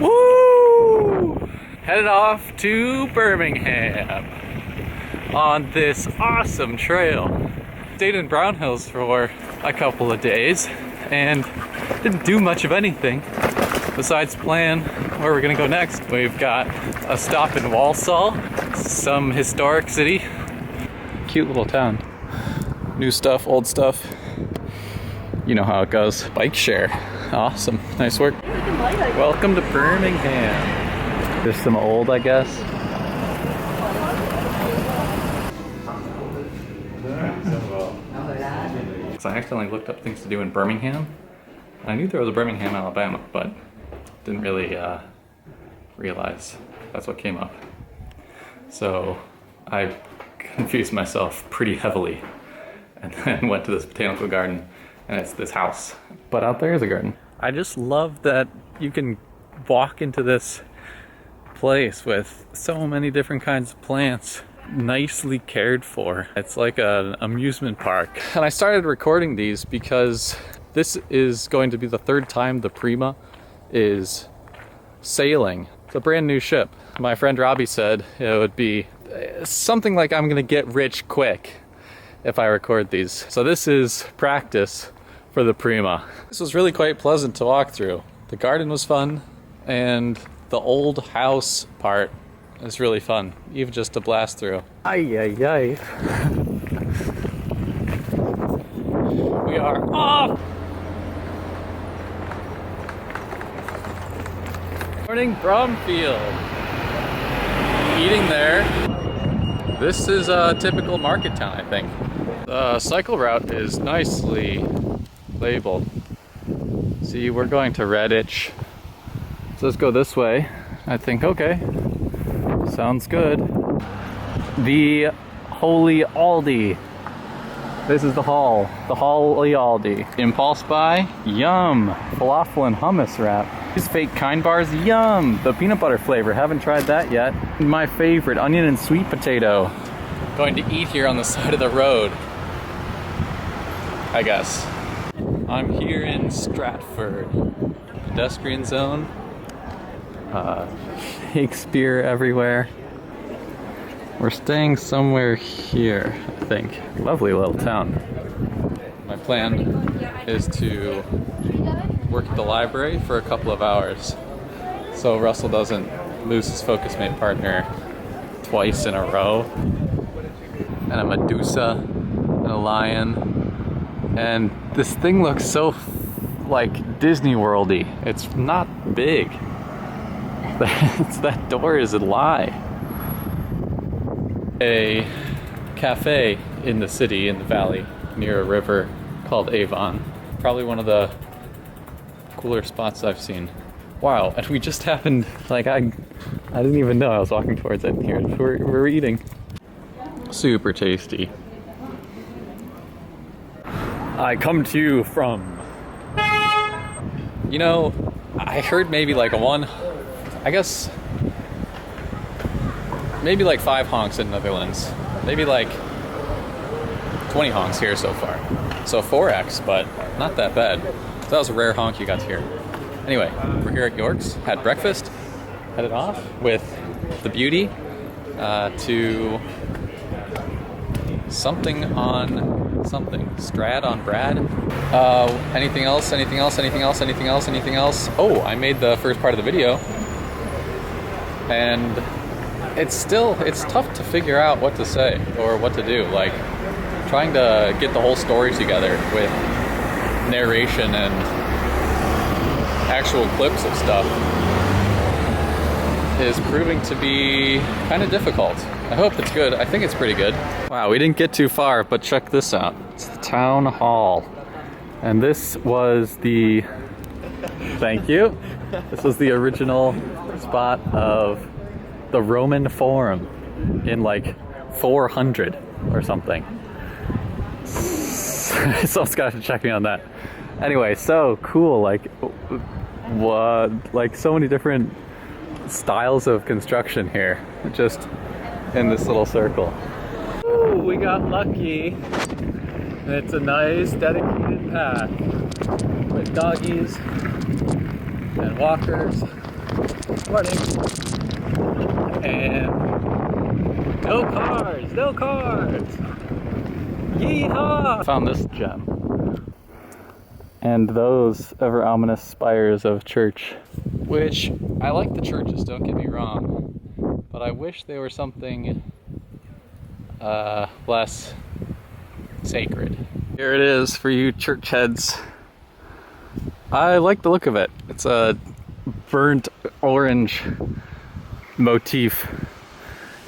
Woo! Headed off to Birmingham on this awesome trail. Stayed in Brown Hills for a couple of days and didn't do much of anything besides plan where we're gonna go next. We've got a stop in Walsall, some historic city. Cute little town. New stuff, old stuff. You know how it goes. Bike share. Awesome. Nice work. Welcome to Birmingham. There's some old, I guess. So I accidentally looked up things to do in Birmingham. I knew there was a Birmingham, Alabama, but didn't really realize that's what came up. So I confused myself pretty heavily and then went to this botanical garden, and it's this house. But out there is a garden. I just love that you can walk into this place with so many different kinds of plants, nicely cared for. It's like an amusement park. And I started recording these because this is going to be the third time the Prima is sailing. It's a brand new ship. My friend Robbie said it would be something like I'm gonna get rich quick if I record these. So this is practice for the Prima. This was really quite pleasant to walk through. The garden was fun, and the old house part is really fun, even just to blast through. Ay, ay, ay. We are off! Morning, Bromfield. Eating there. This is a typical market town, I think. The cycle route is nicely labeled. See, we're going to Redditch. So let's go this way. I think, okay. Sounds good. The Holy Aldi. This is the Holy Aldi. Impulse buy, yum. Falafel and hummus wrap. These fake Kind bars, yum. The peanut butter flavor, haven't tried that yet. My favorite, onion and sweet potato. Going to eat here on the side of the road, I guess. I'm here in Stratford. Pedestrian zone. Shakespeare everywhere. We're staying somewhere here, I think. Lovely little town. My plan is to work at the library for a couple of hours so Russell doesn't lose his Focus Mate partner twice in a row. And a Medusa and a lion. And this thing looks so like Disney World-y. It's not big. That door is a lie. A cafe in the city, in the valley, near a river called Avon. Probably one of the cooler spots I've seen. Wow, and we just happened, like I didn't even know I was walking towards it here. We're eating. Super tasty. I come to you from, you know, I heard maybe like maybe like 5 honks in the Netherlands. Maybe like 20 honks here so far. So 4x, but not that bad. So that was a rare honk you got to hear. Anyway, we're here at York's, had breakfast, headed off with the beauty to something on something. Strad on Brad. Anything else? Oh, I made the first part of the video. And it's tough to figure out what to say or what to do. Like, trying to get the whole story together with narration and actual clips of stuff is proving to be kind of difficult. I hope it's good. I think it's pretty good. Wow, we didn't get too far, but check this out. It's the town hall. And this was the, thank you. This was the original spot of the Roman Forum in like 400 or something. Someone's got to check me on that. Anyway, so cool. Like so many different styles of construction here, just in this little circle. Ooh, we got lucky. It's a nice dedicated path with doggies and walkers Morning. And no cars, no cars. Yeehaw! I found this gem. And those ever ominous spires of church. Which, I like the churches, don't get me wrong. But I wish they were something less sacred. Here it is for you church heads. I like the look of it. It's a burnt orange motif.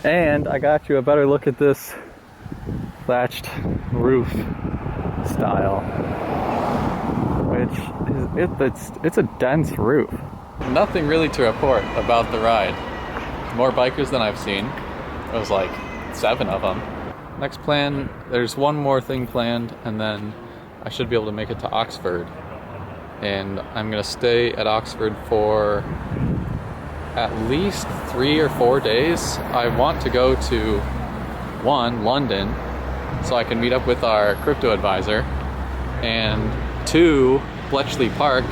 And I got you a better look at this thatched roof style, which is it's a dense roof. Nothing really to report about the ride. More bikers than I've seen. It was like 7 of them. Next plan, there's one more thing planned, and then I should be able to make it to Oxford. And I'm gonna stay at Oxford for at least 3 or 4 days. I want to go to 1, London, so I can meet up with our crypto advisor, and 2, Bletchley Park,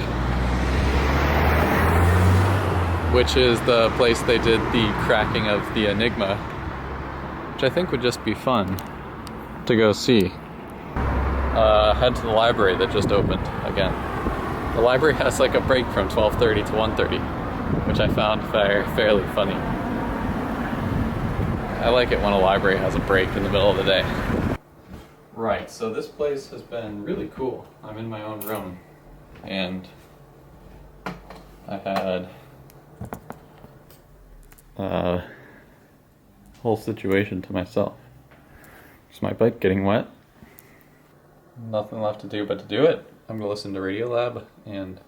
which is the place they did the cracking of the Enigma, which I think would just be fun to go see. Head to the library that just opened again. The library has like a break from 12:30 to 1:30, which I found fairly funny. I like it when a library has a break in the middle of the day. Right, so this place has been really cool. I'm in my own room, and I had a whole situation to myself. Is my bike getting wet? Nothing left to do but to do it. I'm gonna listen to Radiolab and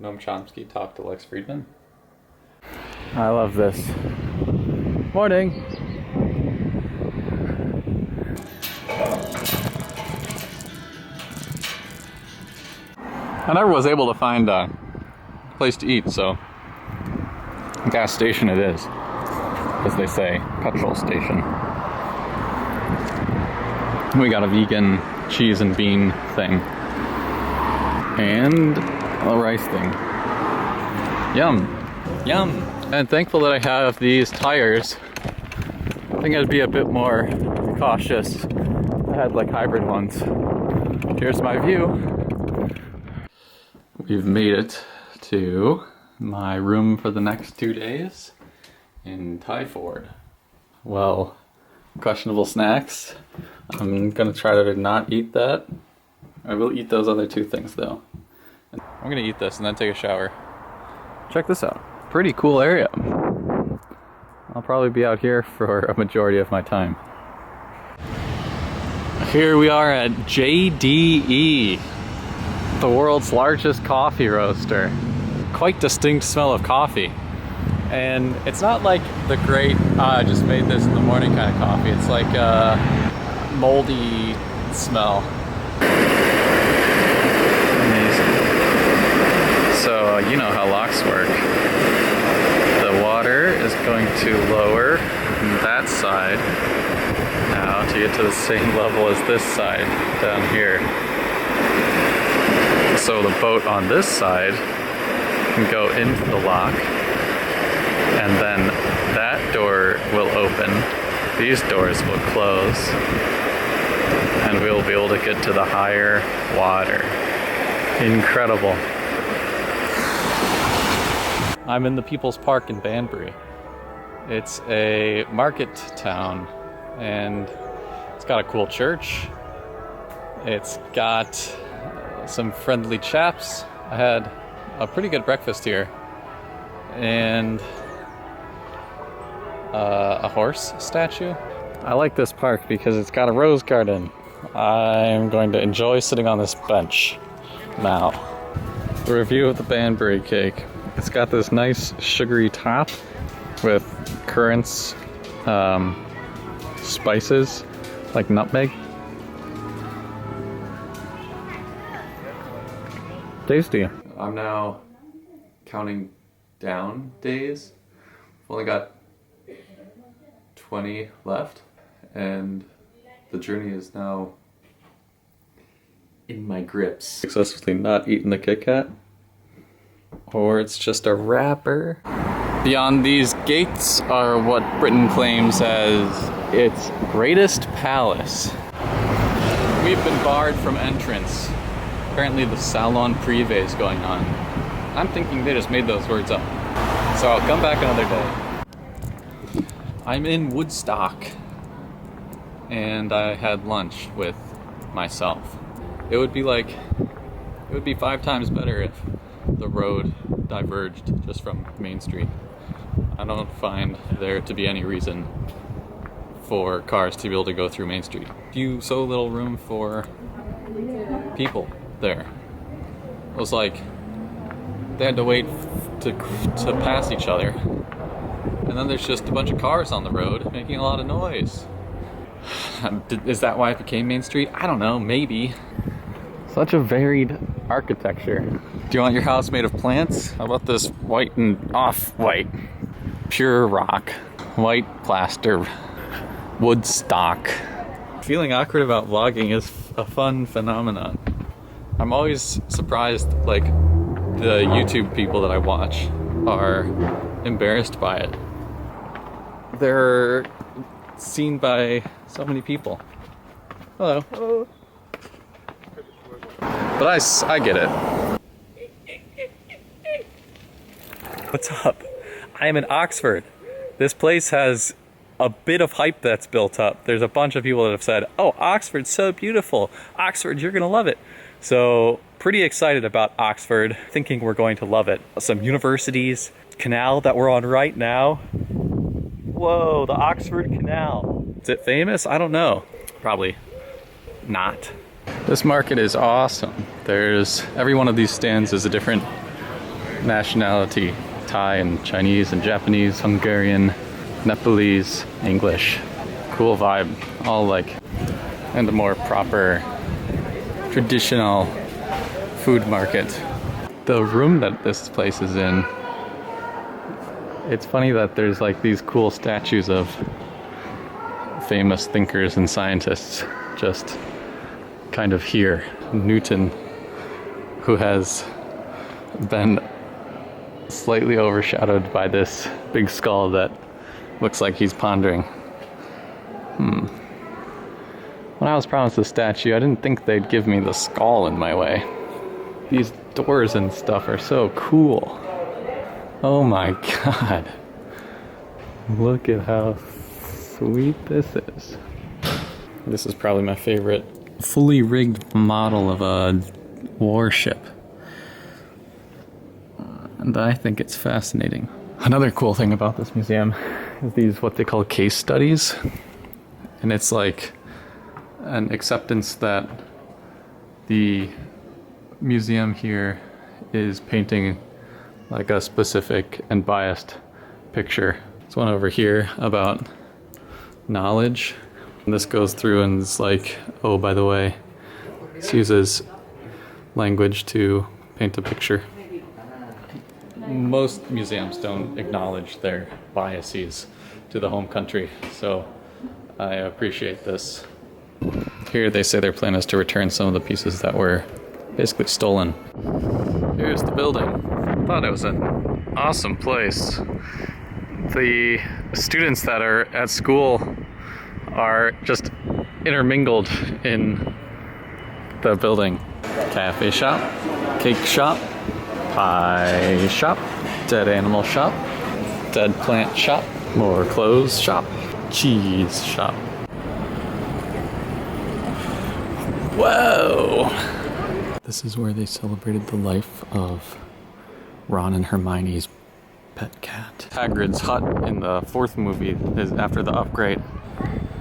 Noam Chomsky talk to Lex Friedman. I love this. Morning! I never was able to find a place to eat, so gas station it is, as they say, petrol station. We got a vegan cheese and bean thing. And a rice thing. Yum. Yum. And thankful that I have these tires. I think I'd be a bit more cautious. I had like hybrid ones. Here's my view. We've made it to my room for the next 2 days in Twyford. Well, questionable snacks. I'm gonna try to not eat that. I will eat those other 2 things though. I'm gonna eat this and then take a shower. Check this out. Pretty cool area. I'll probably be out here for a majority of my time. Here we are at JDE, the world's largest coffee roaster. Quite distinct smell of coffee. And it's not like the great, I just made this in the morning kind of coffee. It's like a moldy smell. Amazing. So you know how locks work. The water is going to lower that side now to get to the same level as this side down here. So the boat on this side can go into the lock, and then that door will open, these doors will close, and we'll be able to get to the higher water. Incredible. I'm in the People's Park in Banbury. It's a market town, and it's got a cool church. It's got some friendly chaps. I had a pretty good breakfast here, and a horse statue. I like this park because it's got a rose garden. I'm going to enjoy sitting on this bench now. The review of the Banbury cake. It's got this nice sugary top with currants, spices like nutmeg. Tasty. I'm now counting down days. I've only got 20 left, and the journey is now in my grips. Successfully not eaten the Kit Kat. or it's just a wrapper. Beyond these gates are what Britain claims as its greatest palace. We've been barred from entrance. Apparently the Salon Privé is going on. I'm thinking they just made those words up. So I'll come back another day. I'm in Woodstock, and I had lunch with myself. It would be 5 times better if the road diverged just from Main Street. I don't find there to be any reason for cars to be able to go through Main Street. So little room for people there. It was like they had to wait to pass each other. And then there's just a bunch of cars on the road making a lot of noise. Is that why it became Main Street? I don't know, maybe. Such a varied architecture. Do you want your house made of plants? How about this white and off-white? Pure rock. White plaster. Woodstock. Feeling awkward about vlogging is a fun phenomenon. I'm always surprised, like, the YouTube people that I watch are embarrassed by it. They're seen by so many people. Hello. Hello. But I get it. What's up? I am in Oxford. This place has a bit of hype that's built up. There's a bunch of people that have said, oh, Oxford's so beautiful. Oxford, you're gonna love it. So pretty excited about Oxford, thinking we're going to love it. Some universities, canal that we're on right now. Whoa, the Oxford Canal. Is it famous? I don't know. Probably not. This market is awesome. Every one of these stands is a different nationality. Thai and Chinese and Japanese, Hungarian, Nepalese, English. Cool vibe. All like in the more proper traditional food market. The room that this place is in, it's funny that there's like these cool statues of famous thinkers and scientists just kind of here. Newton, who has been slightly overshadowed by this big skull that looks like he's pondering. When I was promised the statue, I didn't think they'd give me the skull in my way. These doors and stuff are so cool. Oh my god. Look at how sweet this is. This is probably my favorite fully rigged model of a warship. And I think it's fascinating. Another cool thing about this museum is these what they call case studies. And it's like an acceptance that the museum here is painting like a specific and biased picture. There's one over here about knowledge. And this goes through and it's like, oh, by the way, this uses language to paint a picture. Most museums don't acknowledge their biases to the home country, so I appreciate this. Here they say their plan is to return some of the pieces that were basically stolen. Here's the building. I thought it was an awesome place. The students that are at school are just intermingled in the building. Cafe shop, cake shop, pie shop, dead animal shop, dead plant shop, more clothes shop, cheese shop. Whoa! This is where they celebrated the life of Ron and Hermione's pet cat. Hagrid's hut in the 4th movie is after the upgrade.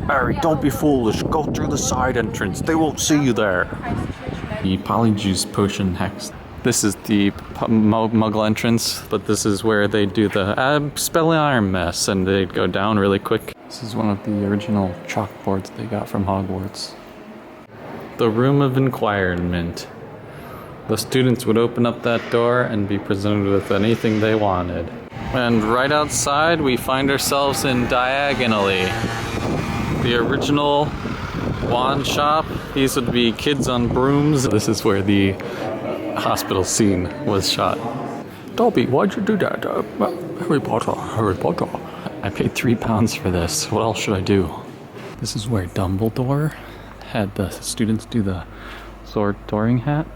Harry, don't be foolish. Go through the side entrance. They won't see you there. The Polyjuice Potion Hex. This is the Muggle entrance, but this is where they do the Expelliarm mess, and they go down really quick. This is one of the original chalkboards they got from Hogwarts. The Room of Inquirement. The students would open up that door and be presented with anything they wanted. And right outside, we find ourselves in Diagonally. The original wand shop. These would be kids on brooms. This is where the hospital scene was shot. Dobby, why'd you do that? Harry Potter, Harry Potter. I paid £3 for this. What else should I do? This is where Dumbledore had the students do the sword throwing hat.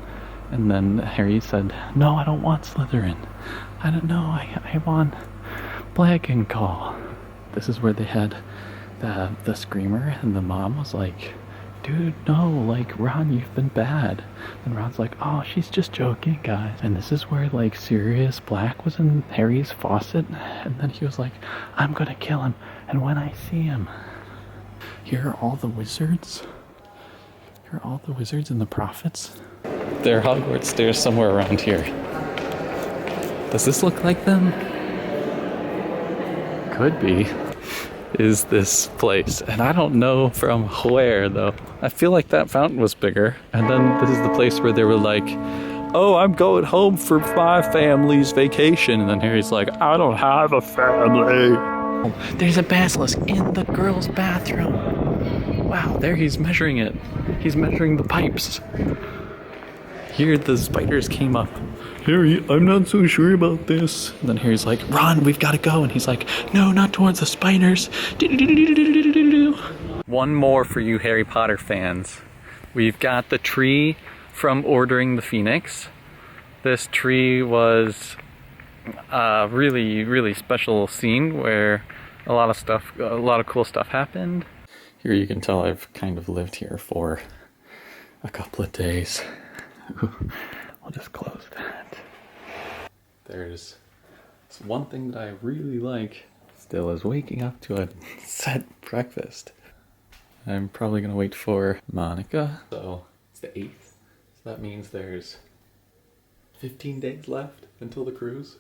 And then Harry said, no, I don't want Slytherin. I don't know, I want Black-and-Call. This is where they had the screamer, and the mom was like, dude, no, like, Ron, you've been bad. And Ron's like, oh, she's just joking, guys. And this is where, like, Sirius Black was in Harry's faucet, and then he was like, I'm gonna kill him, and when I see him. Here are all the wizards. Here are all the wizards and the prophets. They're Hogwarts stairs somewhere around here. Does this look like them? Could be. Is this place. And I don't know from where, though. I feel like that fountain was bigger. And then this is the place where they were like, oh, I'm going home for my family's vacation. And then Harry's like, I don't have a family. There's a basilisk in the girls' bathroom. Wow, there he's measuring it. He's measuring the pipes. Here the spiders came up. Harry, I'm not so sure about this. And then Harry's like, Ron, we've got to go. And he's like, no, not towards the spiders. One more for you Harry Potter fans. We've got the tree from Ordering the Phoenix. This tree was a really, really special scene where a lot of cool stuff happened. Here you can tell I've kind of lived here for a couple of days. I'll just close that. There's one thing that I really like still is waking up to a set breakfast. I'm probably gonna wait for Monica. So it's the 8th. So that means there's 15 days left until the cruise.